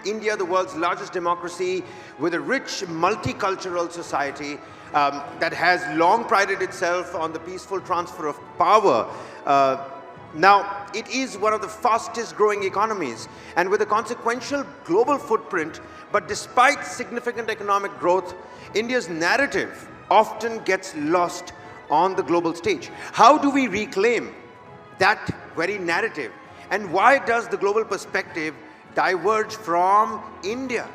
India, the world's largest democracy, with a rich multicultural society that has long prided itself on the peaceful transfer of power. Now, it is one of the fastest growing economies and with a consequential global footprint, but despite significant economic growth, India's narrative often gets lost on the global stage. How do we reclaim that very narrative? And why does the global perspective diverge from India?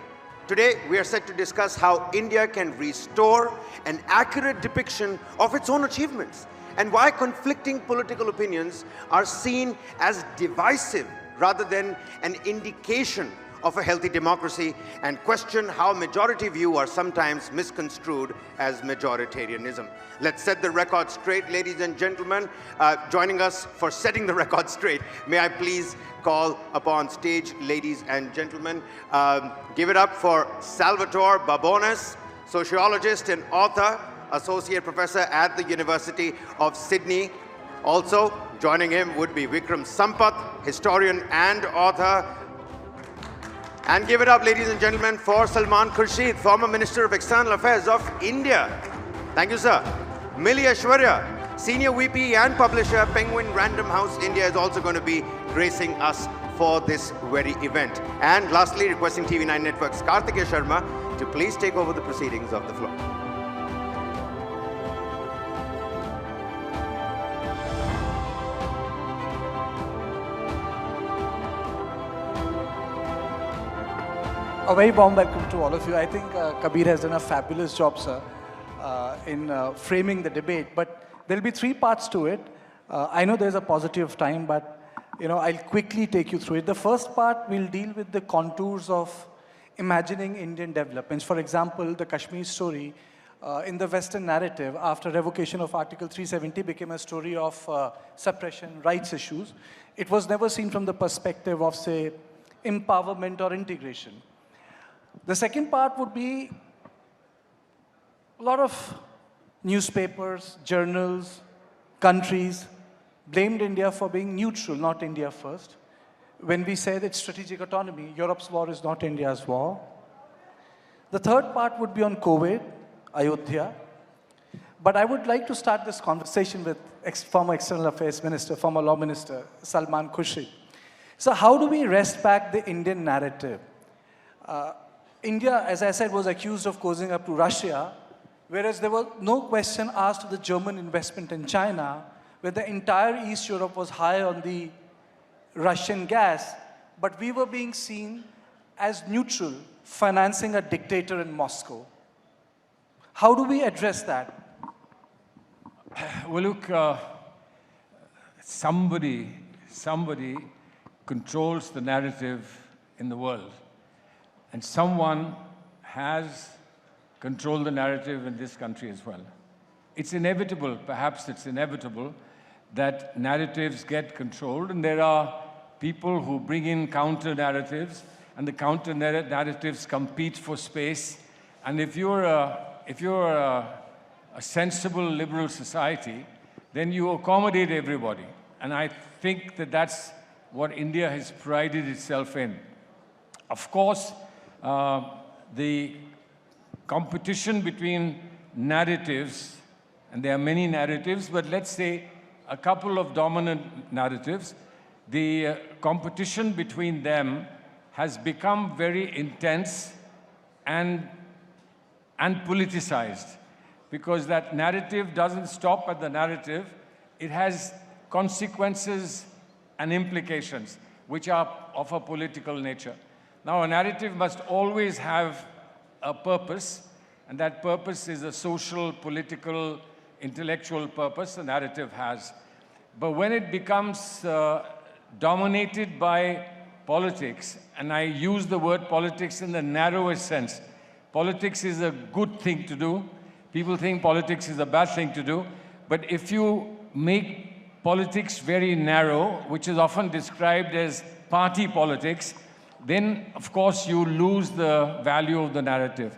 Today, we are set to discuss how India can restore an accurate depiction of its own achievements and why conflicting political opinions are seen as divisive rather than an indication of a healthy democracy, and question how majority view are sometimes misconstrued as majoritarianism. Let's set the record straight, ladies and gentlemen. Joining us for setting the record straight, may I please call upon stage, ladies and gentlemen. Give it up for Salvator Babones, sociologist and author, associate professor at the University of Sydney. Also joining him would be Vikram Sampath, historian and author. And give it up, ladies and gentlemen, for Salman Khurshid, former Minister of External Affairs of India. Thank you, sir. Milee Aishwarya, senior VP and publisher, Penguin Random House India, is also going to be gracing us for this very event. And lastly, requesting TV9 Network's Kartikeya Sharma to please take over the proceedings of the floor. A very warm welcome to all of you. I think Kabir has done a fabulous job, sir, in framing the debate. But there'll be three parts to it. I know there's a paucity of time, but I'll quickly take you through it. The first part will deal with the contours of imagining Indian developments. For example, the Kashmir story in the Western narrative after revocation of Article 370 became a story of suppression, rights issues. It was never seen from the perspective of, say, empowerment or integration. The second part would be a lot of newspapers, journals, countries blamed India for being neutral, not India first. When we said it's strategic autonomy, Europe's war is not India's war. The third part would be on COVID, Ayodhya. But I would like to start this conversation with former External Affairs Minister, former Law Minister, Salman Khurshid. So how do we wrest back the Indian narrative? India, as I said, was accused of cozying up to Russia, whereas there was no question asked to the German investment in China, where the entire East Europe was high on the Russian gas, but we were being seen as neutral, financing a dictator in Moscow. How do we address that? Well, look, somebody controls the narrative in the world. And someone has controlled the narrative in this country as well. It's inevitable, perhaps it's inevitable, that narratives get controlled, and there are people who bring in counter-narratives, and the counter-narratives compete for space. And if you're a sensible liberal society, then you accommodate everybody. And I think that that's what India has prided itself in. Of course, the competition between narratives, and there are many narratives, but let's say a couple of dominant narratives, the competition between them has become very intense and politicized, because that narrative doesn't stop at the narrative. It has consequences and implications which are of a political nature. Now, a narrative must always have a purpose, and that purpose is a social, political, intellectual purpose a narrative has. But when it becomes dominated by politics, and I use the word politics in the narrowest sense, politics is a good thing to do. People think politics is a bad thing to do. But if you make politics very narrow, which is often described as party politics, then, of course, you lose the value of the narrative.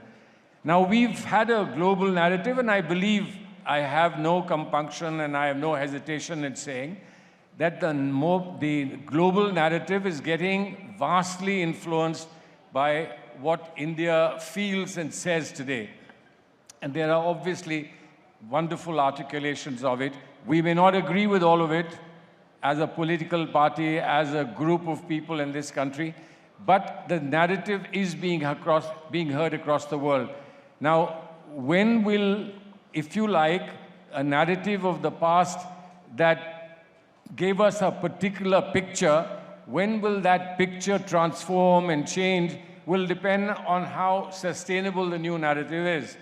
Now, we've had a global narrative, and I believe I have no compunction and I have no hesitation in saying that the global narrative is getting vastly influenced by what India feels and says today. And there are obviously wonderful articulations of it. We may not agree with all of it as a political party, as a group of people in this country, but the narrative is being heard across the world. Now, when will, if you like, a narrative of the past that gave us a particular picture, when will that picture transform and change will depend on how sustainable the new narrative is.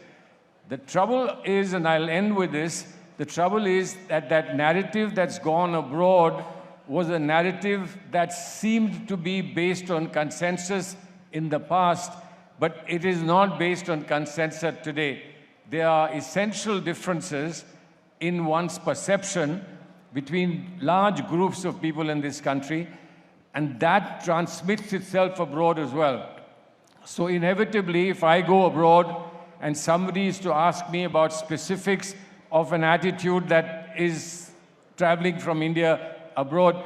The trouble is, and I'll end with this, the trouble is that that narrative that's gone abroad was a narrative that seemed to be based on consensus in the past, but it is not based on consensus today. There are essential differences in one's perception between large groups of people in this country, and that transmits itself abroad as well. So inevitably, if I go abroad and somebody is to ask me about specifics of an attitude that is traveling from India abroad,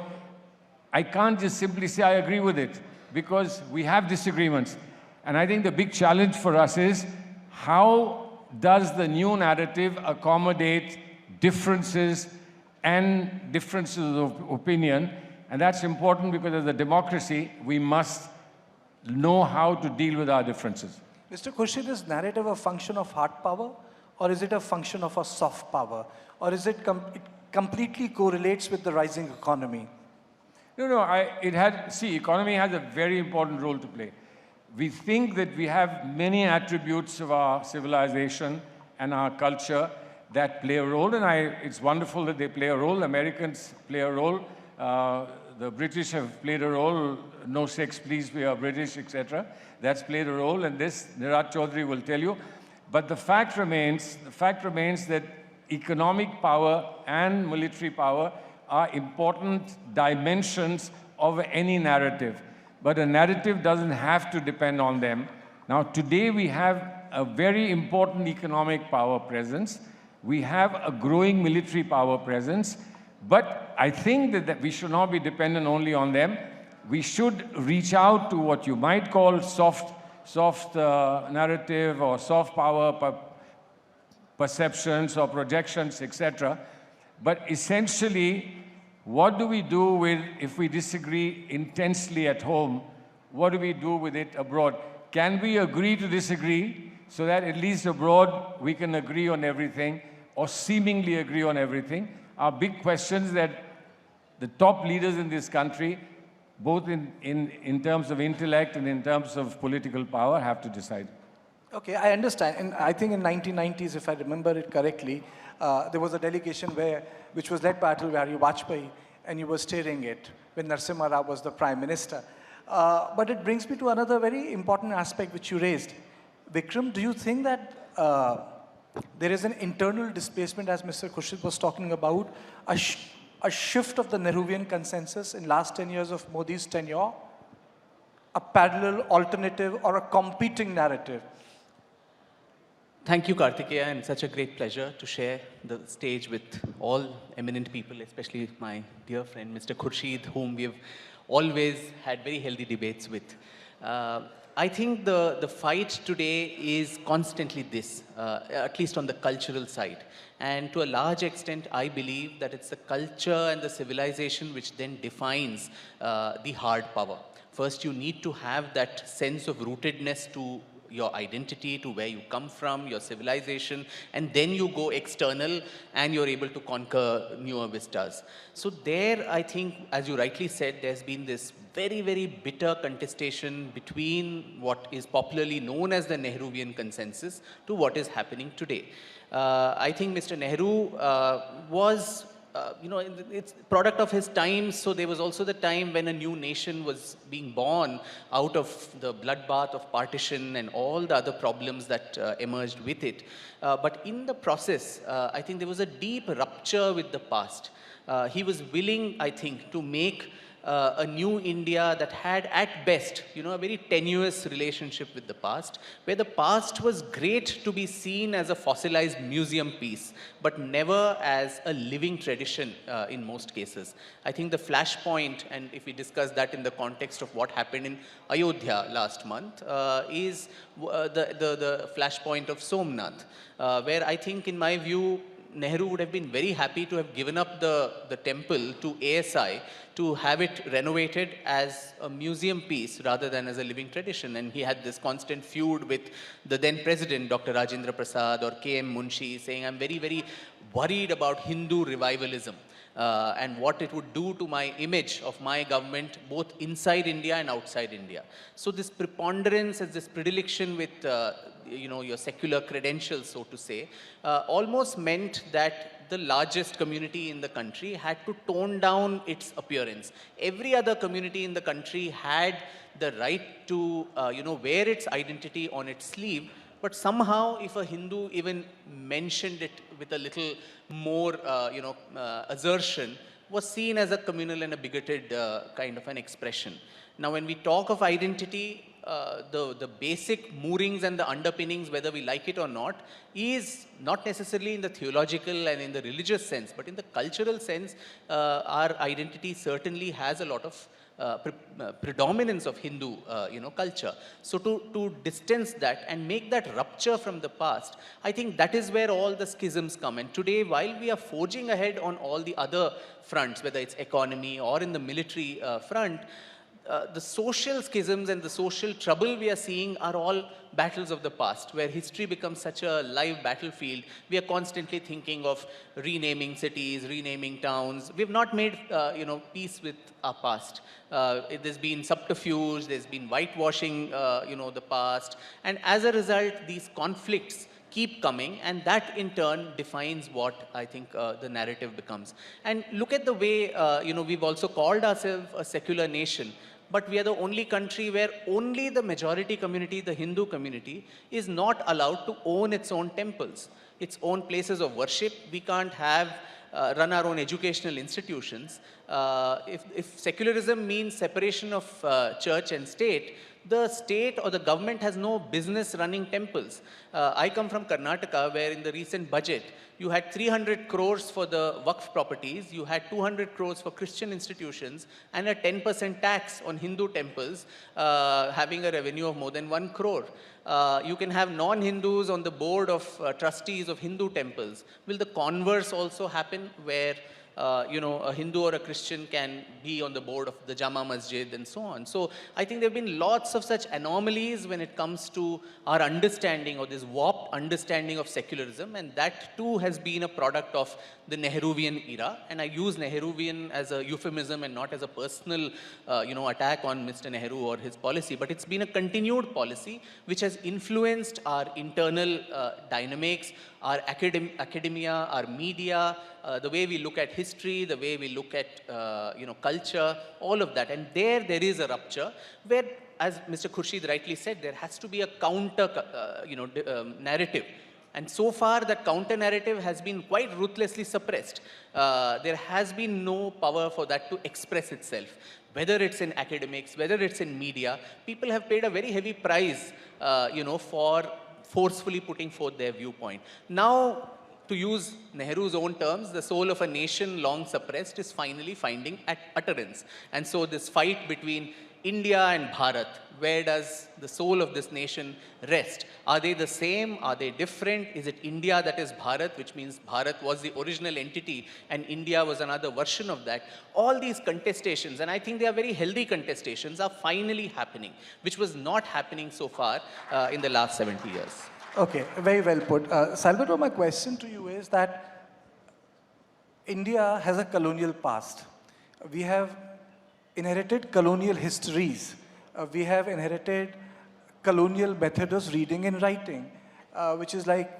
I can't just simply say I agree with it, because we have disagreements. And I think the big challenge for us is, how does the new narrative accommodate differences and differences of opinion? And that's important, because as a democracy, we must know how to deal with our differences. Mr. Khurshid, is narrative a function of hard power, or is it a function of a soft power? Or is it, it completely correlates with the rising economy? No, economy has a very important role to play. We think that we have many attributes of our civilization and our culture that play a role, and it's wonderful that they play a role. Americans play a role. The British have played a role. No sex, please, we are British, etc. That's played a role, and this Nirat Chaudhary will tell you. But the fact remains that economic power and military power are important dimensions of any narrative. But a narrative doesn't have to depend on them. Now, today we have a very important economic power presence. We have a growing military power presence. But I think that we should not be dependent only on them. We should reach out to what you might call soft narrative or soft power perceptions or projections, etc. But essentially, what do we do with, if we disagree intensely at home, what do we do with it abroad? Can we agree to disagree so that at least abroad we can agree on everything or seemingly agree on everything? Are big questions that the top leaders in this country, both in terms of intellect and in terms of political power, have to decide. Okay, I understand. And I think in 1990s, if I remember it correctly, there was a delegation which was led by Atal Bihari Vajpayee, and you were steering it when Narasimha Rao was the Prime Minister. But it brings me to another very important aspect which you raised. Vikram, do you think that there is an internal displacement, as Mr. Khurshid was talking about, a shift of the Nehruvian consensus in last 10 years of Modi's tenure? A parallel, alternative, or a competing narrative? Thank you, Kartikeya, and such a great pleasure to share the stage with all eminent people, especially my dear friend, Mr. Khurshid, whom we've always had very healthy debates with. I think the fight today is constantly this, at least on the cultural side. And to a large extent, I believe that it's the culture and the civilization which then defines the hard power. First, you need to have that sense of rootedness to your identity, to where you come from, your civilization, and then you go external and you're able to conquer newer vistas. So there, I think, as you rightly said, there's been this very, very bitter contestation between what is popularly known as the Nehruvian consensus to what is happening today. I think Mr. Nehru was it's product of his times. So there was also the time when a new nation was being born out of the bloodbath of partition and all the other problems that emerged with it. But in the process, I think there was a deep rupture with the past. He was willing, I think, to make a new India that had at best, a very tenuous relationship with the past, where the past was great to be seen as a fossilized museum piece, but never as a living tradition in most cases. I think the flashpoint, and if we discuss that in the context of what happened in Ayodhya last month, is the flashpoint of Somnath, where I think, in my view, Nehru would have been very happy to have given up the temple to ASI to have it renovated as a museum piece rather than as a living tradition. And he had this constant feud with the then president, Dr. Rajendra Prasad or K.M. Munshi, saying, I'm very, very worried about Hindu revivalism. And what it would do to my image of my government, both inside India and outside India. So this preponderance and this predilection with, your secular credentials, so to say, almost meant that the largest community in the country had to tone down its appearance. Every other community in the country had the right to, wear its identity on its sleeve. But somehow, if a Hindu even mentioned it with a little more, assertion, was seen as a communal and a bigoted kind of an expression. Now, when we talk of identity, the basic moorings and the underpinnings, whether we like it or not, is not necessarily in the theological and in the religious sense, but in the cultural sense, our identity certainly has a lot of predominance of Hindu, culture. So to distance that and make that rupture from the past, I think that is where all the schisms come. And today, while we are forging ahead on all the other fronts, whether it's economy or in the military front, the social schisms and the social trouble we are seeing are all battles of the past, where history becomes such a live battlefield. We are constantly thinking of renaming cities, renaming towns. We've not made, peace with our past. There's been subterfuge, there's been whitewashing, the past. And as a result, these conflicts keep coming, and that in turn defines what I think the narrative becomes. And look at the way, we've also called ourselves a secular nation, but we are the only country where only the majority community, the Hindu community, is not allowed to own its own temples, its own places of worship. We can't have run our own educational institutions. If secularism means separation of church and state, the state or the government has no business running temples. I come from Karnataka, where in the recent budget, you had 300 crores for the Waqf properties, you had 200 crores for Christian institutions, and a 10% tax on Hindu temples, having a revenue of more than 1 crore. You can have non-Hindus on the board of trustees of Hindu temples. Will the converse also happen, where a Hindu or a Christian can be on the board of the Jama Masjid and so on? So I think there have been lots of such anomalies when it comes to our understanding, or this warped understanding of secularism, and that too has been a product of the Nehruvian era. And I use Nehruvian as a euphemism and not as a personal, attack on Mr. Nehru or his policy, but it's been a continued policy which has influenced our internal dynamics, our academia, our media, the way we look at history, the way we look at, culture, all of that. And there is a rupture where, as Mr. Khurshid rightly said, there has to be a counter, narrative. And so far, that counter narrative has been quite ruthlessly suppressed. There has been no power for that to express itself. Whether it's in academics, whether it's in media, people have paid a very heavy price, for forcefully putting forth their viewpoint. Now, to use Nehru's own terms, the soul of a nation long suppressed is finally finding utterance. And so this fight between India and Bharat, where does the soul of this nation rest? Are they the same? Are they different? Is it India that is Bharat, which means Bharat was the original entity and India was another version of that? All these contestations, and I think they are very healthy contestations, are finally happening, which was not happening so far in the last 70 years. Okay, very well put. Salvador, my question to you is that India has a colonial past. We have inherited colonial histories. We have inherited colonial methods of reading and writing, which is like,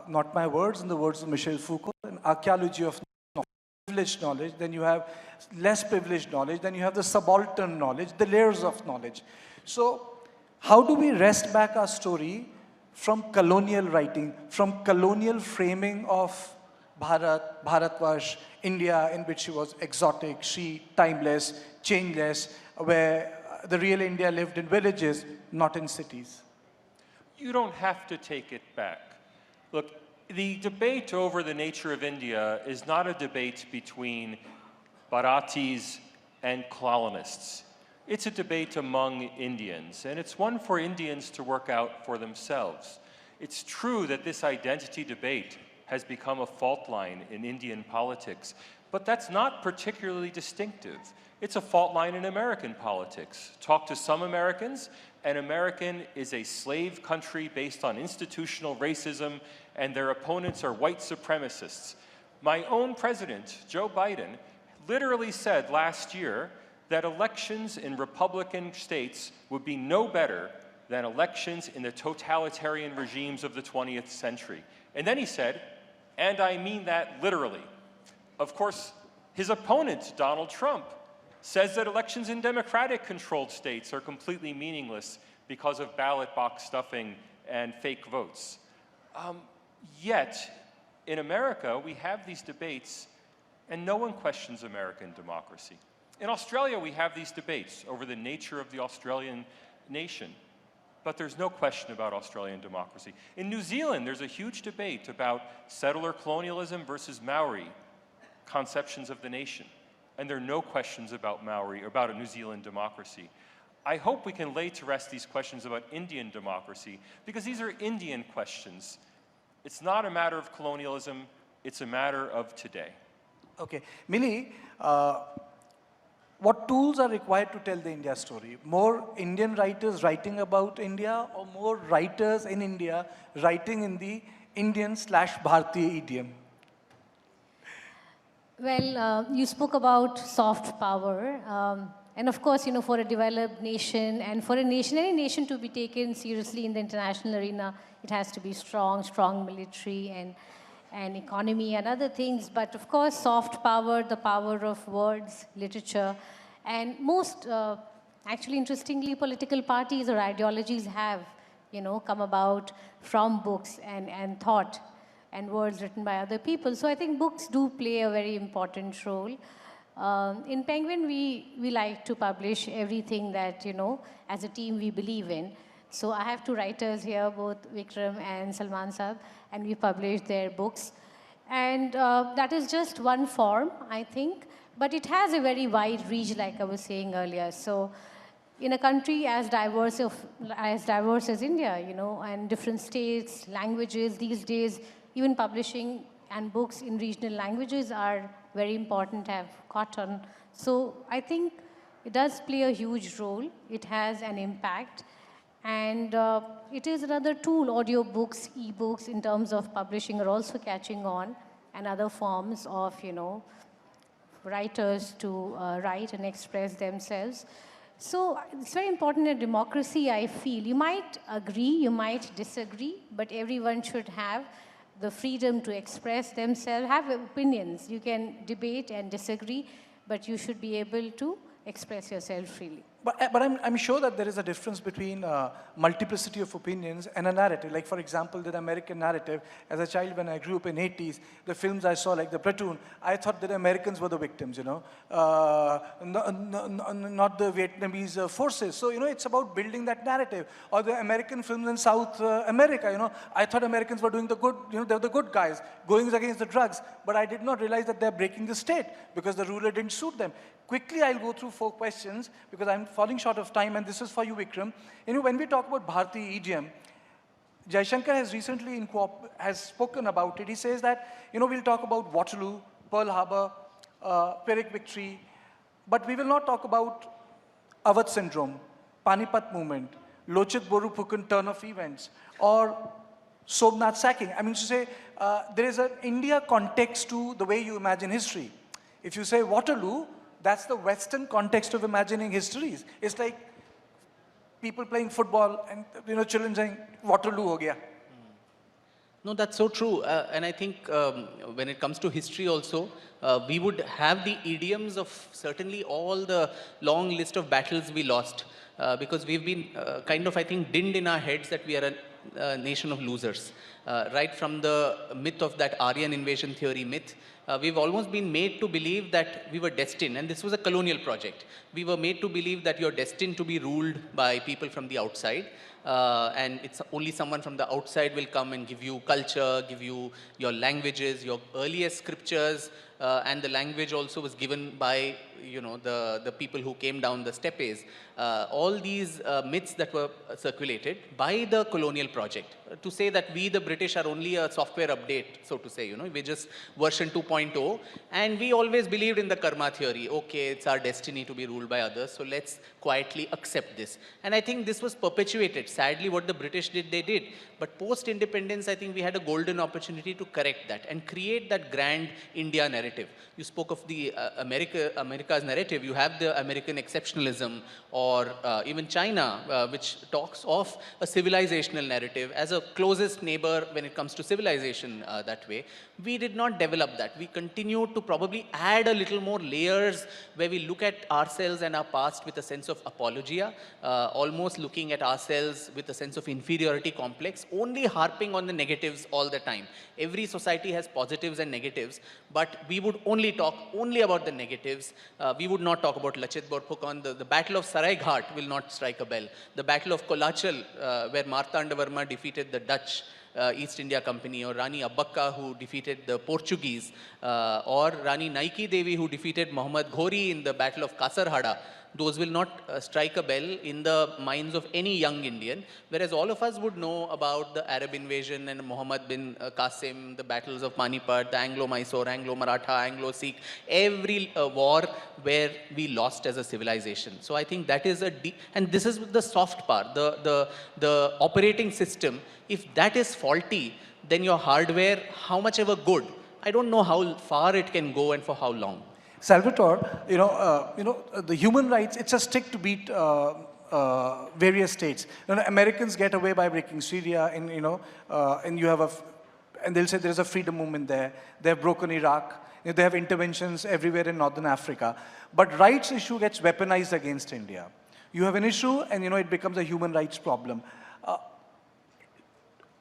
not my words, in the words of Michel Foucault, an archaeology of privileged knowledge, then you have less privileged knowledge, then you have the subaltern knowledge, the layers of knowledge. So how do we wrest back our story from colonial writing, from colonial framing of Bharat, Bharatvash, India, in which she was exotic, she timeless, changeless, where the real India lived in villages, not in cities? You don't have to take it back. Look, the debate over the nature of India is not a debate between Bharatis and colonists. It's a debate among Indians, and it's one for Indians to work out for themselves. It's true that this identity debate has become a fault line in Indian politics, but that's not particularly distinctive. It's a fault line in American politics. Talk to some Americans, and American is a slave country based on institutional racism, and their opponents are white supremacists. My own president, Joe Biden, literally said last year that elections in Republican states would be no better than elections in the totalitarian regimes of the 20th century. And then he said, and I mean that literally. Of course, his opponent, Donald Trump, says that elections in Democratic-controlled states are completely meaningless because of ballot box stuffing and fake votes. Yet, in America, we have these debates, and no one questions American democracy. In Australia, we have these debates over the nature of the Australian nation, but there's no question about Australian democracy. In New Zealand, there's a huge debate about settler colonialism versus Maori conceptions of the nation. And there are no questions about Maori or about a New Zealand democracy. I hope we can lay to rest these questions about Indian democracy, because these are Indian questions. It's not a matter of colonialism, it's a matter of today. Okay. Milee, what tools are required to tell the India story? More Indian writers writing about India, or more writers in India writing in the Indian/Bharatiya idiom? Well, you spoke about soft power. And of course, you know, for a developed nation and for a nation, any nation to be taken seriously in the international arena, it has to be strong military and economy and other things. But of course, soft power, the power of words, literature, and most, actually interestingly, political parties or ideologies have, you know, come about from books and thought and words written by other people. So I think books do play a very important role. In Penguin, we like to publish everything that, you know, as a team we believe in. So I have two writers here, both Vikram and Salman Sahab, and we publish their books. And that is just one form, I think, but it has a very wide reach, like I was saying earlier. So in a country as diverse as India, you know, and different states, languages, these days, even publishing and books in regional languages are very important to have caught on. So I think it does play a huge role. It has an impact. And it is another tool. Audiobooks, e-books in terms of publishing are also catching on, and other forms of, you know, writers to write and express themselves. So it's very important in democracy, I feel. You might agree, you might disagree, but everyone should have the freedom to express themselves, have opinions. You can debate and disagree, but you should be able to express yourself freely. But I'm sure that there is a difference between multiplicity of opinions and a narrative. Like, for example, the American narrative. As a child, when I grew up in 80s, the films I saw, like The Platoon, I thought that Americans were the victims, you know, not the Vietnamese forces. So, you know, it's about building that narrative. Or the American films in South America, you know, I thought Americans were doing the good, you know, they're the good guys, going against the drugs. But I did not realize that they're breaking the state because the ruler didn't suit them. Quickly, I'll go through 4 questions because I'm falling short of time, and this is for you, Vikram. You know, when we talk about Bharatiya idiom, Jaishankar has recently spoken about it. He says that, you know, we'll talk about Waterloo, Pearl Harbor, Pyrrhic victory, but we will not talk about Awadh syndrome, Panipat movement, Lochit Boruphukan turn of events, or Somnath sacking. I mean, to say, there is an India context to the way you imagine history. If you say Waterloo, that's the Western context of imagining histories. It's like people playing football and, you know, children saying, Waterloo ho gaya. No, that's so true. And I think when it comes to history also, we would have the idioms of certainly all the long list of battles we lost. Because we've been kind of, I think, dinned in our heads that we are nation of losers. Right from the myth of that Aryan invasion theory myth, we've almost been made to believe that we were destined, and this was a colonial project. We were made to believe that you're destined to be ruled by people from the outside, and it's only someone from the outside will come and give you culture, give you your languages, your earliest scriptures, and the language also was given by, the people who came down the steppes. All these myths that were circulated by the colonial project to say that we, the British, are only a software update, so to say, we're just version 2.0, and we always believed in the karma theory. Okay, it's our destiny to be ruled by others, so let's quietly accept this. And I think this was perpetuated. Sadly, what the British did, they did. But post-independence, I think we had a golden opportunity to correct that and create that grand India narrative. You spoke of the America's narrative. You have the American exceptionalism, or even China, which talks of a civilizational narrative as a closest neighbor when it comes to civilization that way. We did not develop that. We continued to probably add a little more layers where we look at ourselves and our past with a sense of apologia, almost looking at ourselves with a sense of inferiority complex, only harping on the negatives all the time. Every society has positives and negatives, but we would only talk about the negatives. We would not talk about Lachit Borphukan. The Battle of Saraighat will not strike a bell. The Battle of Kolachal, where Martandavarma defeated the Dutch East India Company, or Rani Abbakka, who defeated the Portuguese, or Rani Naiki Devi, who defeated Muhammad Ghori in the Battle of Kasarhada. Those will not strike a bell in the minds of any young Indian, whereas all of us would know about the Arab invasion and Muhammad bin Qasim, the battles of Panipat, the Anglo-Mysore, Anglo-Maratha, Anglo-Sikh, every war where we lost as a civilization. So I think that is and this is the soft part, the operating system. If that is faulty, then your hardware, how much ever good, I don't know how far it can go and for how long. Salvator, the human rights, it's a stick to beat various states. Americans get away by breaking Syria, and you have and they'll say there's a freedom movement there. They've broken Iraq. They have interventions everywhere in Northern Africa. But rights issue gets weaponized against India. You have an issue, and it becomes a human rights problem.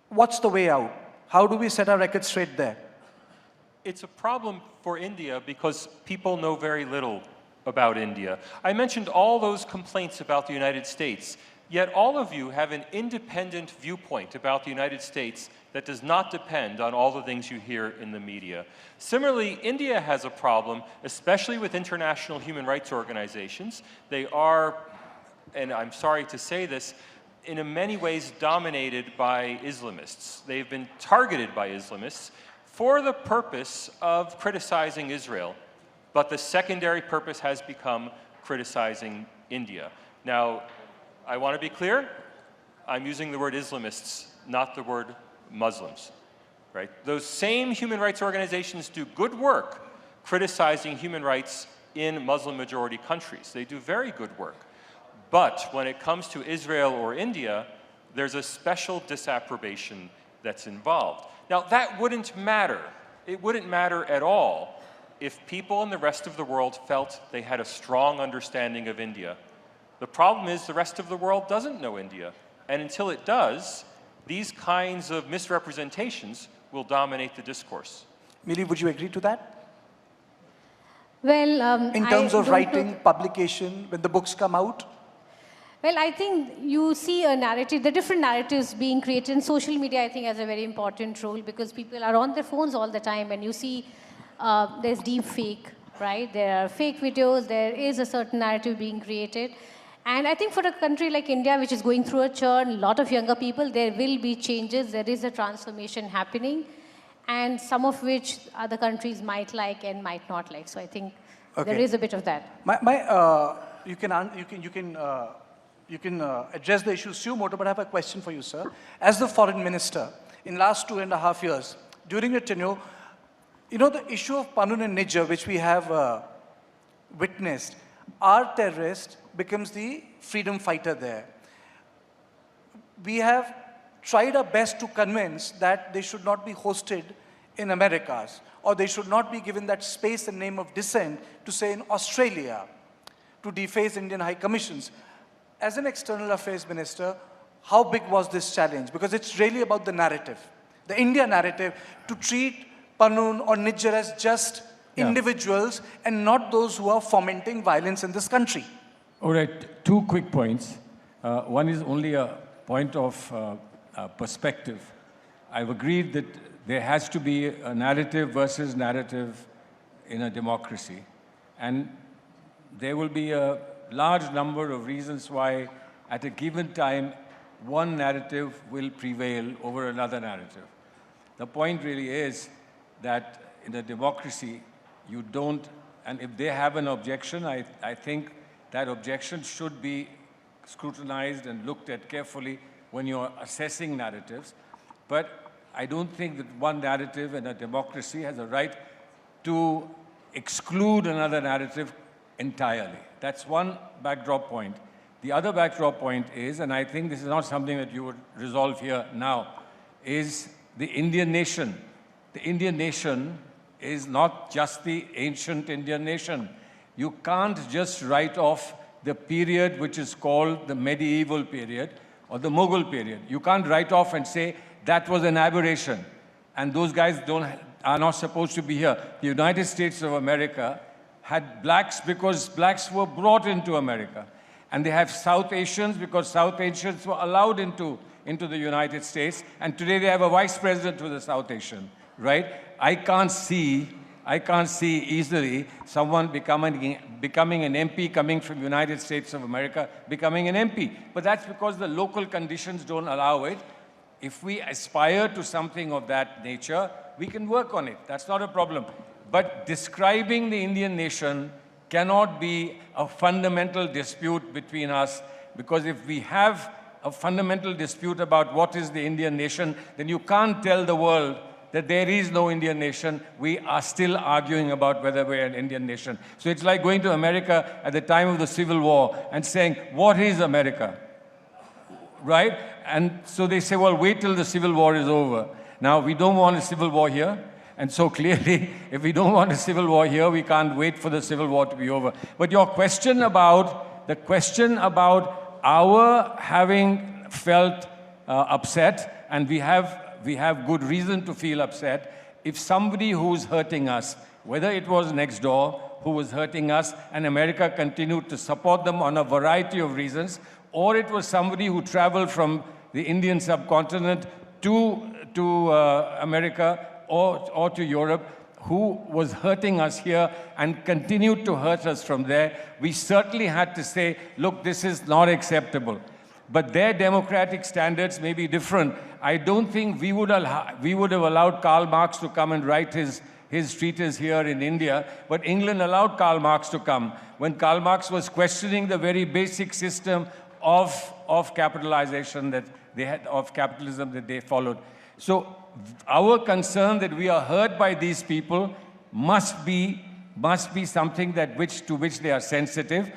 What's the way out? How do we set our record straight there? It's a problem for India because people know very little about India. I mentioned all those complaints about the United States, yet all of you have an independent viewpoint about the United States that does not depend on all the things you hear in the media. Similarly, India has a problem, especially with international human rights organizations. They are, and I'm sorry to say this, in many ways dominated by Islamists. They've been targeted by Islamists for the purpose of criticizing Israel, but the secondary purpose has become criticizing India. Now, I want to be clear, I'm using the word Islamists, not the word Muslims, right? Those same human rights organizations do good work criticizing human rights in Muslim-majority countries. They do very good work. But when it comes to Israel or India, there's a special disapprobation that's involved. Now, that wouldn't matter. It wouldn't matter at all if people in the rest of the world felt they had a strong understanding of India. The problem is the rest of the world doesn't know India. And until it does, these kinds of misrepresentations will dominate the discourse. Milee, would you agree to that? Well, in terms of writing, publication, when the books come out? Well, I think you see a narrative, the different narratives being created, and social media, I think, has a very important role because people are on their phones all the time, and you see there's deep fake, right? There are fake videos, there is a certain narrative being created. And I think for a country like India, which is going through a churn, a lot of younger people, there will be changes, there is a transformation happening, and some of which other countries might like and might not like. So I think there is a bit of that. You can address the issue suo motu, but I have a question for you, sir. As the foreign minister, in last 2.5 years, during your tenure, the issue of Panun and Nijar, which we have witnessed, our terrorist becomes the freedom fighter there. We have tried our best to convince that they should not be hosted in Americas, or they should not be given that space and name of dissent to say in Australia, to deface Indian high commissions. As an external affairs minister, how big was this challenge? Because it's really about the narrative, the India narrative, to treat Panun or Nijjar as just individuals and not those who are fomenting violence in this country. All right, 2 quick points. One is only a point of perspective. I've agreed that there has to be a narrative versus narrative in a democracy. And there will be a large number of reasons why at a given time one narrative will prevail over another narrative. The point really is that in a democracy, you don't, and if they have an objection, I think that objection should be scrutinized and looked at carefully when you're assessing narratives. But I don't think that one narrative in a democracy has a right to exclude another narrative entirely. That's one backdrop point. The other backdrop point is, and I think this is not something that you would resolve here now, is the Indian nation. The Indian nation is not just the ancient Indian nation. You can't just write off the period which is called the medieval period or the Mughal period. You can't write off and say that was an aberration and those guys are not supposed to be here. The United States of America had blacks because blacks were brought into America. And they have South Asians because South Asians were allowed into the United States. And today they have a vice president who is a South Asian, right? I can't see easily someone becoming an MP coming from the United States of America becoming an MP. But that's because the local conditions don't allow it. If we aspire to something of that nature, we can work on it. That's not a problem. But describing the Indian nation cannot be a fundamental dispute between us, because if we have a fundamental dispute about what is the Indian nation, then you can't tell the world that there is no Indian nation. We are still arguing about whether we're an Indian nation. So it's like going to America at the time of the Civil War and saying, what is America? Right? And so they say, well, wait till the Civil War is over. Now, we don't want a civil war here. And so clearly, if we don't want a civil war here, we can't wait for the civil war to be over. But your question about, our having felt upset, and we have good reason to feel upset, if somebody who's hurting us, whether it was next door who was hurting us and America continued to support them on a variety of reasons, or it was somebody who traveled from the Indian subcontinent to America, or to Europe, who was hurting us here and continued to hurt us from there, we certainly had to say, look, this is not acceptable. But their democratic standards may be different. I don't think we would have allowed Karl Marx to come and write his treatise here in India, but England allowed Karl Marx to come when Karl Marx was questioning the very basic system of capitalization that they had, of capitalism that they followed. So our concern that we are hurt by these people must be something to which they are sensitive.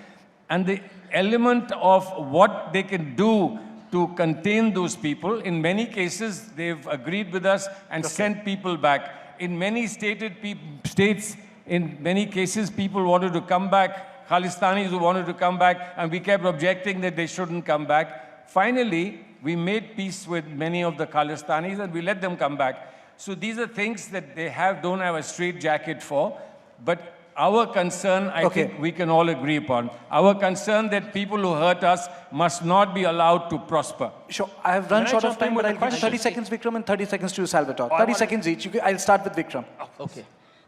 And the element of what they can do to contain those people, in many cases, they've agreed with us and sent people back. In many states, in many cases, people wanted to come back, Khalistanis who wanted to come back, and we kept objecting that they shouldn't come back. Finally, we made peace with many of the Khalistanis and we let them come back. So these are things that they don't have a straitjacket for. But our concern, I think we can all agree upon. Our concern that people who hurt us must not be allowed to prosper. Sure. I have run short of time, but I'll give 30 seconds, Vikram, and 30 seconds to you, Salvatore. 30 seconds each. I'll start with Vikram. Okay.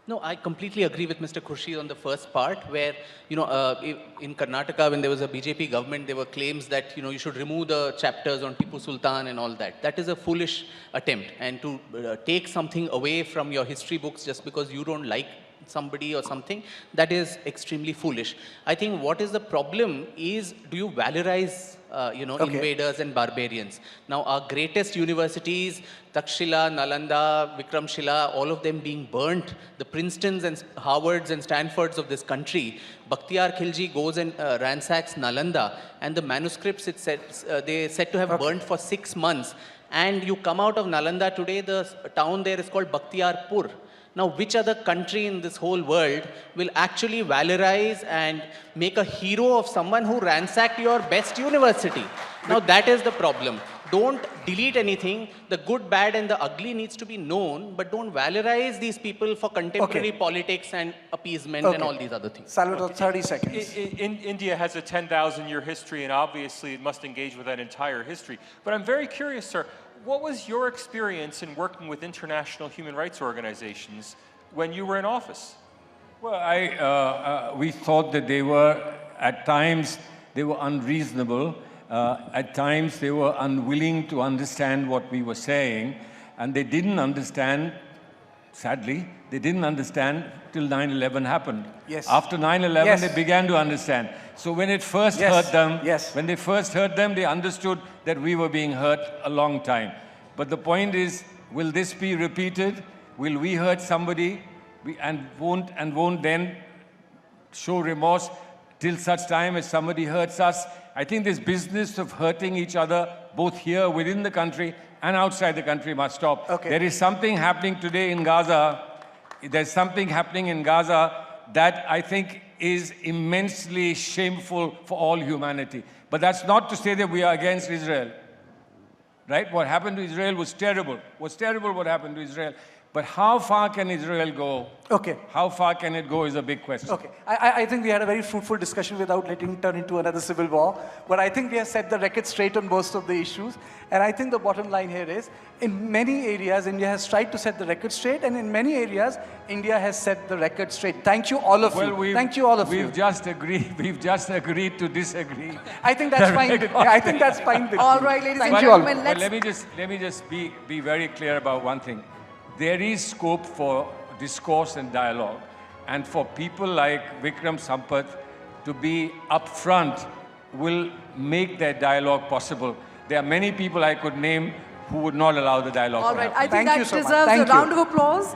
No, I completely agree with Mr. Khurshid on the first part, where, in Karnataka, when there was a BJP government, there were claims that, you should remove the chapters on Tipu Sultan and all that. That is a foolish attempt. And to take something away from your history books just because you don't like somebody or something, that is extremely foolish. I think what is the problem is, do you valorize, invaders and barbarians? Now, our greatest universities, Takshila, Nalanda, Vikramshila, all of them being burnt, the Princetons and Harvards and Stanfords of this country, Bakhtiyar Khilji goes and ransacks Nalanda, and the manuscripts they said to have burnt for 6 months. And you come out of Nalanda today, the town there is called Bakhtiyarpur. Now, which other country in this whole world will actually valorize and make a hero of someone who ransacked your best university? Now, that is the problem. Don't delete anything. The good, bad, and the ugly needs to be known, but don't valorize these people for contemporary politics and appeasement and all these other things. Salvador, 30 seconds. India has a 10,000-year history, and obviously it must engage with that entire history. But I'm very curious, sir, what was your experience in working with international human rights organizations when you were in office? Well, we thought that they were, at times, they were unreasonable. At times, they were unwilling to understand what we were saying, and they didn't understand, sadly, they didn't understand till 9/11 happened. Yes. After 9/11, Yes. they began to understand. So when it first hurt them, when they first heard them, they understood that we were being hurt a long time. But the point is, will this be repeated? Will we hurt somebody and won't then show remorse till such time as somebody hurts us? I think this business of hurting each other, both here within the country and outside the country, must stop. Okay. There is something happening today in Gaza. There's something happening in Gaza that I think is immensely shameful for all humanity. But that's not to say that we are against Israel. Right? What happened to Israel was terrible. It was terrible what happened to Israel. But how far can Israel go? Okay. How far can it go is a big question. Okay. I think we had a very fruitful discussion without letting it turn into another civil war. But I think we have set the record straight on most of the issues. And I think the bottom line here is, in many areas, India has tried to set the record straight. And in many areas, India has set the record straight. Thank you, all of you. Thank you, all of you. We've just agreed to disagree. I think that's fine. I think that's fine with All you. right, ladies and Thank you all. gentlemen, But let me just be very clear about one thing. There is scope for discourse and dialogue, and for people like Vikram Sampath to be upfront will make that dialogue possible. There are many people I could name who would not allow the dialogue All to right, happen. I think Thank you that so much. deserves Thank a you. round of applause.